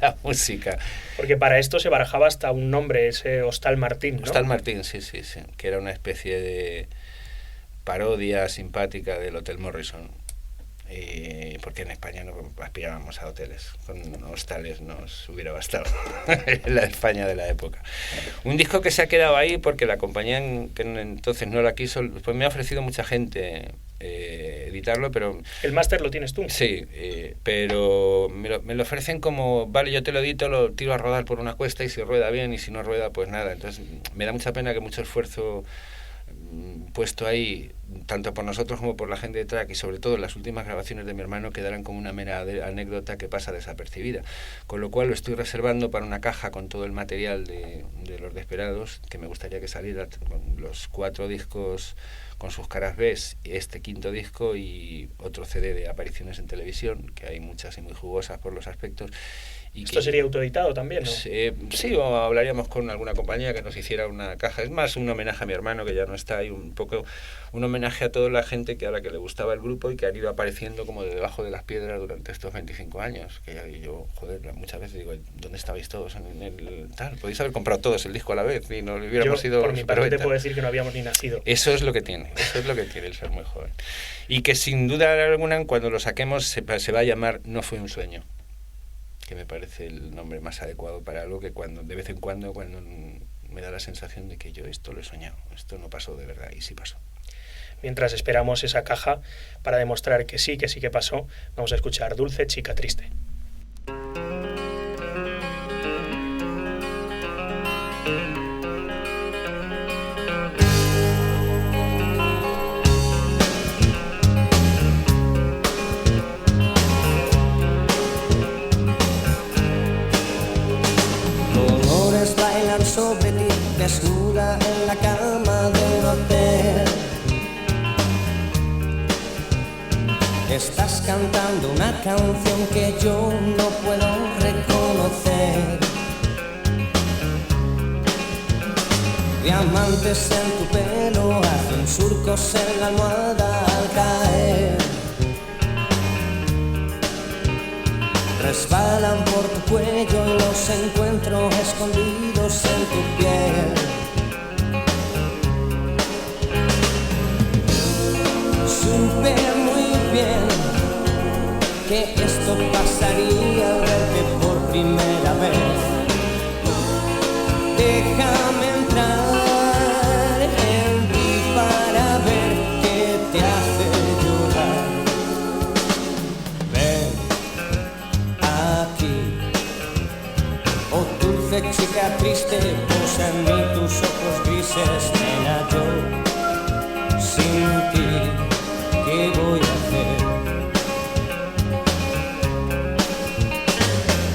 la música. Porque para esto se barajaba hasta un nombre, ese Hostal Martín, ¿no? Hostal Martín, sí, que era una especie de parodia simpática del Hotel Morrison, porque en España no aspirábamos a hoteles, con hostales nos hubiera bastado en la España de la época. Un disco que se ha quedado ahí porque la compañía que entonces no la quiso, pues me ha ofrecido mucha gente editarlo, pero... ¿El máster lo tienes tú? Sí, pero me lo ofrecen como, vale, yo te lo edito, lo tiro a rodar por una cuesta y si rueda bien y si no rueda, pues nada. Entonces me da mucha pena que mucho esfuerzo puesto ahí tanto por nosotros como por la gente de Track, y sobre todo las últimas grabaciones de mi hermano quedarán como una mera anécdota que pasa desapercibida, con lo cual lo estoy reservando para una caja con todo el material de Los Desesperados, que me gustaría que saliera con los 4 discos con sus caras B, este 5º disco y otro CD de apariciones en televisión, que hay muchas y muy jugosas por los aspectos. Y ¿esto sería autoeditado también, no? Sí, o hablaríamos con alguna compañía que nos hiciera una caja. Es más un homenaje a mi hermano, que ya no está, y un poco un homenaje a toda la gente que ahora que le gustaba el grupo y que han ido apareciendo como de debajo de las piedras durante estos 25 años. Que yo, joder, muchas veces digo, ¿dónde estabais todos en el tal? Podéis haber comprado todos el disco a la vez y no hubiéramos sido... Por mi parte te puedo decir que no habíamos ni nacido. Eso es lo que tiene el ser muy joven. Y que sin duda alguna, cuando lo saquemos, se va a llamar No fue un sueño, que me parece el nombre más adecuado para algo que de vez en cuando me da la sensación de que yo esto lo he soñado, esto no pasó de verdad, y sí pasó. Mientras esperamos esa caja para demostrar que sí que pasó, vamos a escuchar Dulce Chica Triste. Sobre ti, desnuda en la cama del hotel. Estás cantando una canción que yo no puedo reconocer. Diamantes en tu pelo hacen surcos en la almohada al caer. Resbalan por tu cuello y los encuentro escondidos en tu piel. Supe muy bien que esto pasaría al verte por primera vez. Déjame entrar en ti para ver qué te hace llorar. Ven aquí, oh dulce chica triste, posa en mí tus ojos grises. Nena, yo sin ti, ¿qué voy a hacer?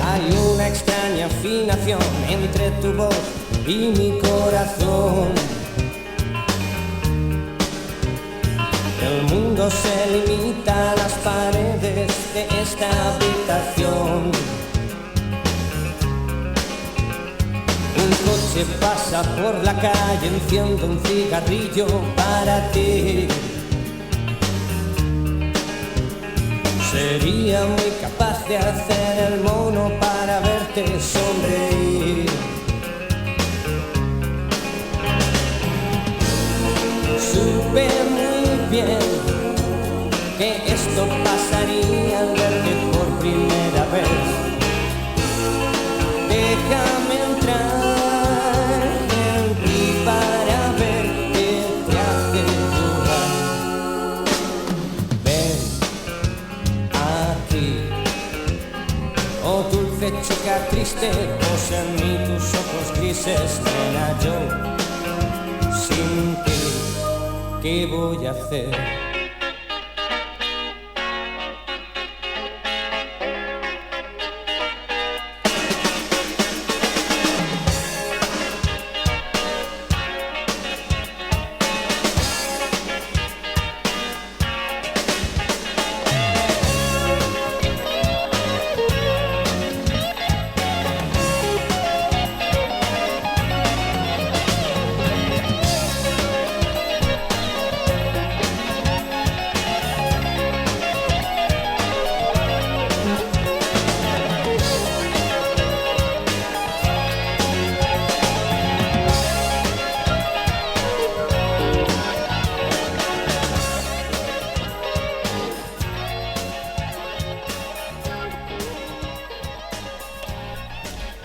Hay una extraña afinación entre tu voz y mi corazón. El mundo se limita a las paredes de esta habitación. Un coche pasa por la calle, enciendo un cigarrillo para ti. Sería muy capaz de hacer el mono para verte sonreír. Supe muy bien que esto pasaría al verte por primera vez. Déjame entrar en ti para ver qué te hace llorar. Ven aquí, oh dulce chica triste, posa en mí tus ojos grises. Nena, yo sin ti, ¿qué voy a hacer?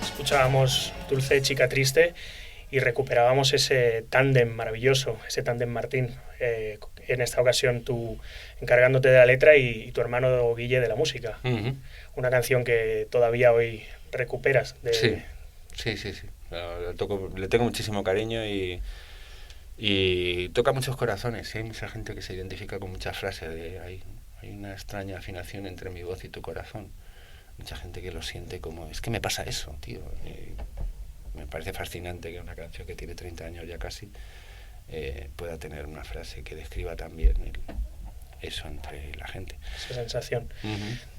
Escuchábamos Dulce Chica Triste y recuperábamos ese tándem maravilloso, ese tándem Martín. En esta ocasión tú encargándote de la letra y tu hermano Guille de la música. Una canción que todavía hoy recuperas. Sí. Le tengo muchísimo cariño y Y toca muchos corazones, hay mucha gente que se identifica con muchas frases hay una extraña afinación entre mi voz y tu corazón. Mucha gente que lo siente como, es que me pasa eso, tío. Me parece fascinante que una canción que tiene 30 años ya casi pueda tener una frase que describa también eso entre la gente. Esa sensación.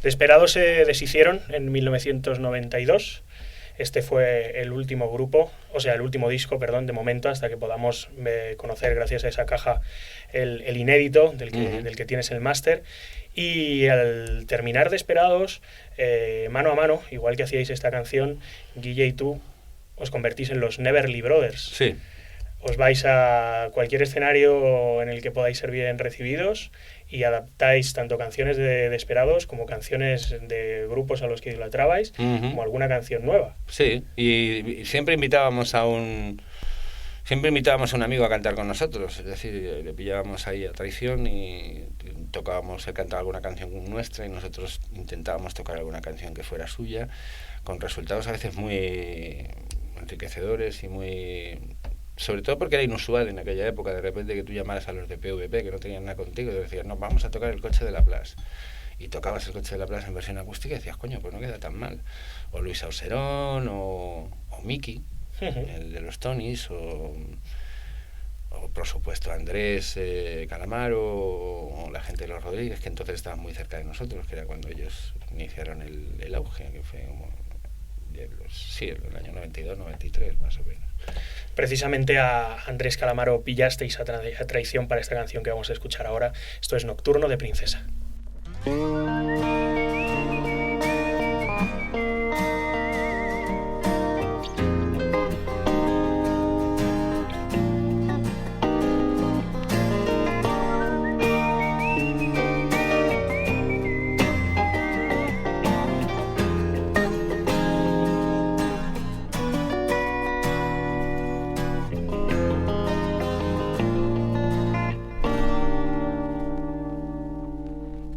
Desperados se deshicieron en 1992. Este fue el último grupo, o sea, el último disco, perdón, de momento, hasta que podamos conocer, gracias a esa caja, el inédito del que tienes el máster. Y al terminar Desperados, mano a mano, igual que hacíais esta canción, Guille y tú os convertís en los Neverly Brothers. Sí. Os vais a cualquier escenario en el que podáis ser bien recibidos y adaptáis tanto canciones de Desperados como canciones de grupos a los que idolatrabais, como alguna canción nueva. Sí, y siempre invitábamos a un amigo a cantar con nosotros, es decir, le pillábamos ahí a traición y tocábamos, él cantaba alguna canción nuestra y nosotros intentábamos tocar alguna canción que fuera suya, con resultados a veces muy enriquecedores y muy... Sobre todo porque era inusual en aquella época, de repente, que tú llamaras a los de PVP, que no tenían nada contigo, y te decías, no, vamos a tocar el Coche de la Plaza. Y tocabas el Coche de la Plaza en versión acústica y decías, coño, pues no queda tan mal. O Luis Auserón, o Miki, el de los Tonys, o por supuesto Andrés Calamaro, o la gente de los Rodríguez, que entonces estaban muy cerca de nosotros, que era cuando ellos iniciaron el auge, que fue como... el año 92, 93, más o menos. Precisamente a Andrés Calamaro pillasteis a traición para esta canción que vamos a escuchar ahora. Esto es Nocturno de Princesa.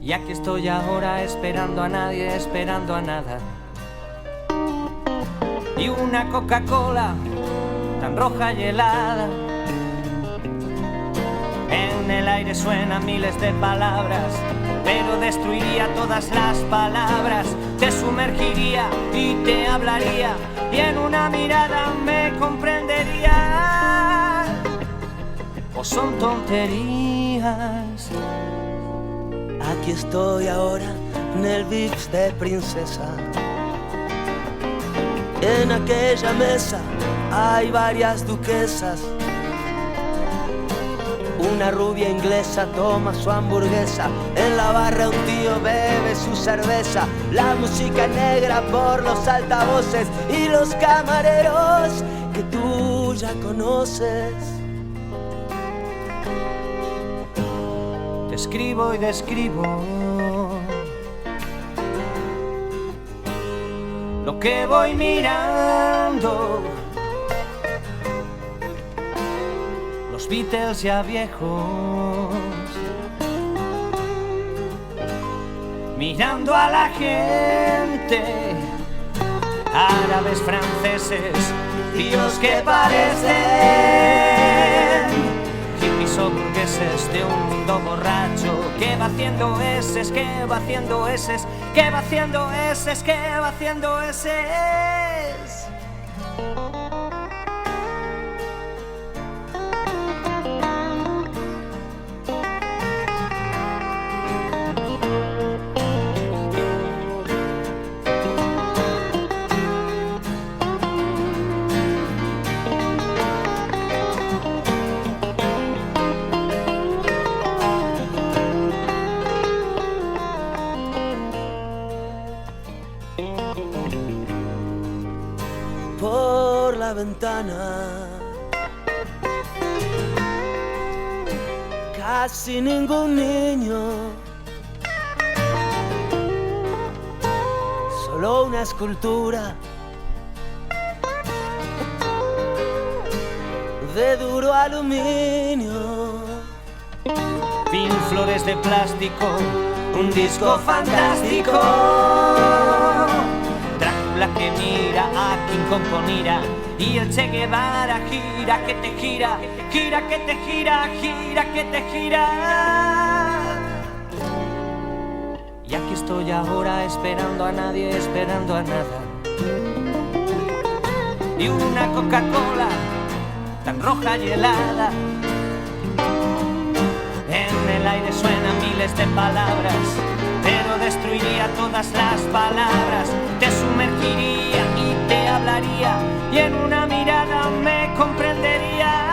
Y aquí estoy ahora esperando a nadie, esperando a nada. Y una Coca-Cola tan roja y helada. En el aire suenan miles de palabras, pero destruiría todas las palabras. Te sumergiría y te hablaría, y en una mirada me comprendería. ¿O son tonterías? Aquí estoy ahora en el Vips de Princesa. En aquella mesa hay varias duquesas. Una rubia inglesa toma su hamburguesa. En la barra un tío bebe su cerveza. La música negra por los altavoces y los camareros que tú ya conoces. Escribo y describo lo que voy mirando. Los Beatles ya viejos, mirando a la gente, árabes, franceses, tíos que parecen hippies o burgueses de un mundo borracho que va haciendo eses, que va haciendo eses, que va haciendo eses, que va haciendo eses. Por la ventana casi ningún niño, solo una escultura de duro aluminio. Vi flores de plástico, un disco fantástico. Drácula que mira a King Kong con ira y el Che Guevara gira que te gira, gira que te gira, gira que te gira. Y aquí estoy ahora esperando a nadie, esperando a nada. Y una Coca-Cola tan roja y helada. En el aire suenan miles de palabras, pero destruiría todas las palabras. Te sumergiría y te hablaría, y en una mirada me comprenderías.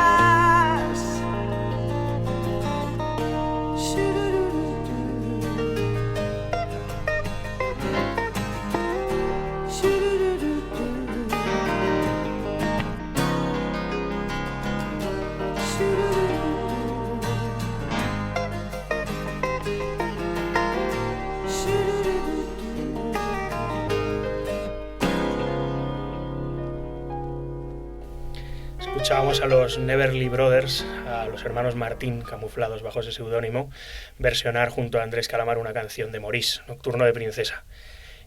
Escuchábamos a los Neverly Brothers, a los hermanos Martín, camuflados bajo ese seudónimo, versionar junto a Andrés Calamar una canción de Maurice, Nocturno de Princesa.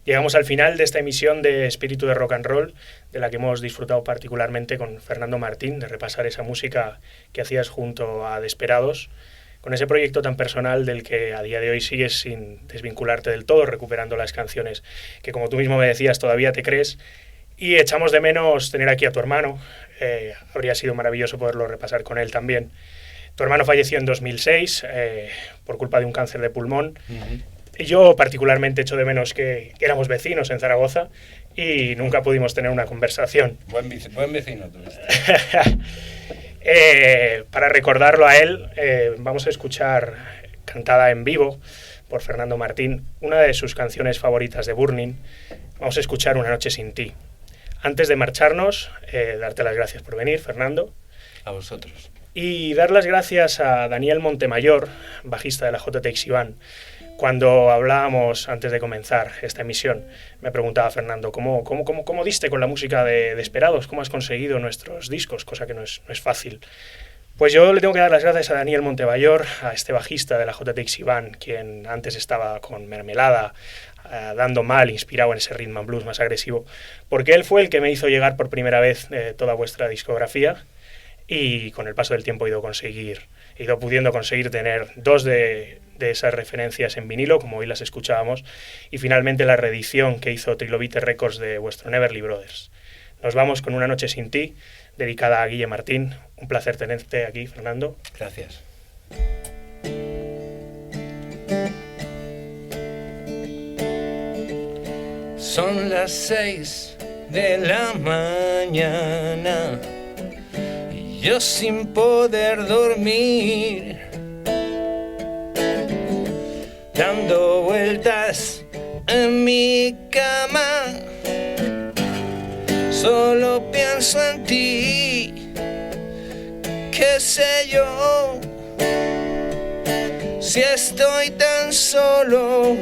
Llegamos al final de esta emisión de Espíritu de Rock and Roll, de la que hemos disfrutado particularmente con Fernando Martín, de repasar esa música que hacías junto a Desperados, con ese proyecto tan personal del que a día de hoy sigues sin desvincularte del todo, recuperando las canciones que, como tú mismo me decías, todavía te crees. Y echamos de menos tener aquí a tu hermano. Habría sido maravilloso poderlo repasar con él también. Tu hermano falleció en 2006 por culpa de un cáncer de pulmón. Y yo particularmente echo de menos que éramos vecinos en Zaragoza y nunca pudimos tener una conversación. Buen vecino tú. Para recordarlo a él, vamos a escuchar cantada en vivo por Fernando Martín una de sus canciones favoritas de Burning. Vamos a escuchar Una noche sin ti. Antes de marcharnos, darte las gracias por venir, Fernando. A vosotros. Y dar las gracias a Daniel Montemayor, bajista de la JTX Iván. Cuando hablábamos antes de comenzar esta emisión, me preguntaba Fernando, ¿cómo diste con la música de Desperados? ¿Cómo has conseguido nuestros discos? Cosa que no es fácil. Pues yo le tengo que dar las gracias a Daniel Montemayor, a este bajista de la JTX Iván, quien antes estaba con Mermelada, dando mal, inspirado en ese rhythm and blues más agresivo, porque él fue el que me hizo llegar por primera vez toda vuestra discografía, y con el paso del tiempo he ido pudiendo conseguir tener dos de esas referencias en vinilo, como hoy las escuchábamos, y finalmente la reedición que hizo Trilobite Records de vuestro Neverly Brothers. Nos vamos con Una noche sin ti, dedicada a Guille Martín. Un placer tenerte aquí, Fernando. Gracias. Son las 6 de la mañana y yo sin poder dormir, dando vueltas en mi cama, solo pienso en ti. ¿Qué sé yo? Si estoy tan solo,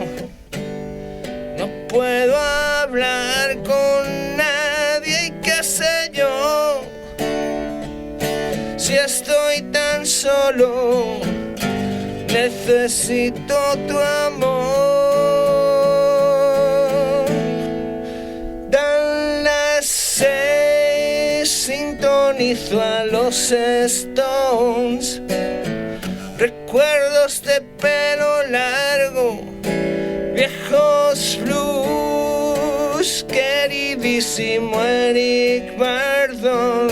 no puedo hablar con nadie. ¿Y qué sé yo? Si estoy tan solo, necesito tu amor. Dan las 6, sintonizo a los Stones. Recuerdos de pelo largo, viejos blues, queridísimo Eric Burdon.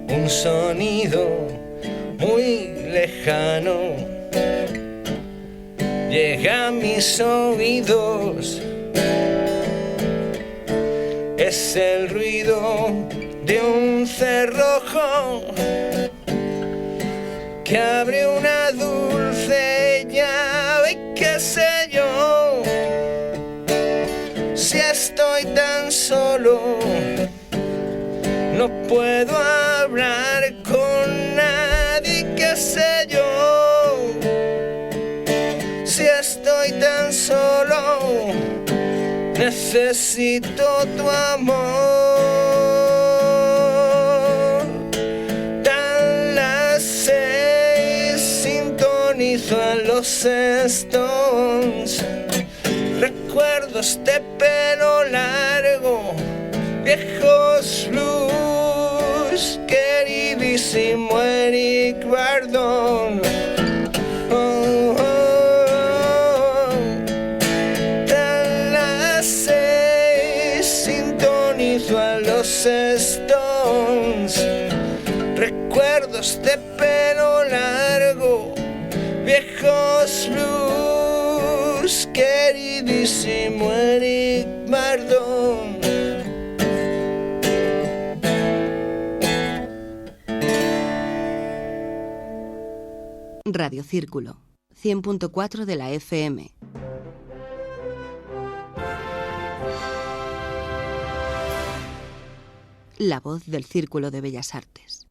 Un sonido muy lejano llega a mis oídos. Es el ruido de un cerrojo que abre una dulce llave. ¿Qué sé yo? Si estoy tan solo, no puedo hablar con nadie. ¿Qué sé yo? Si estoy tan solo, necesito tu amor. Dan las 6, sintonizo a los Stones. Recuerdos de pelo largo, viejos blues, queridísimo Eric Burdon. Oh, oh, dan las 6, sintonizo a los Stones. Recuerdos de pelo largo, viejos blues, queridísimo Eric Burdon. Radio Círculo, 100.4 de la FM. La voz del Círculo de Bellas Artes.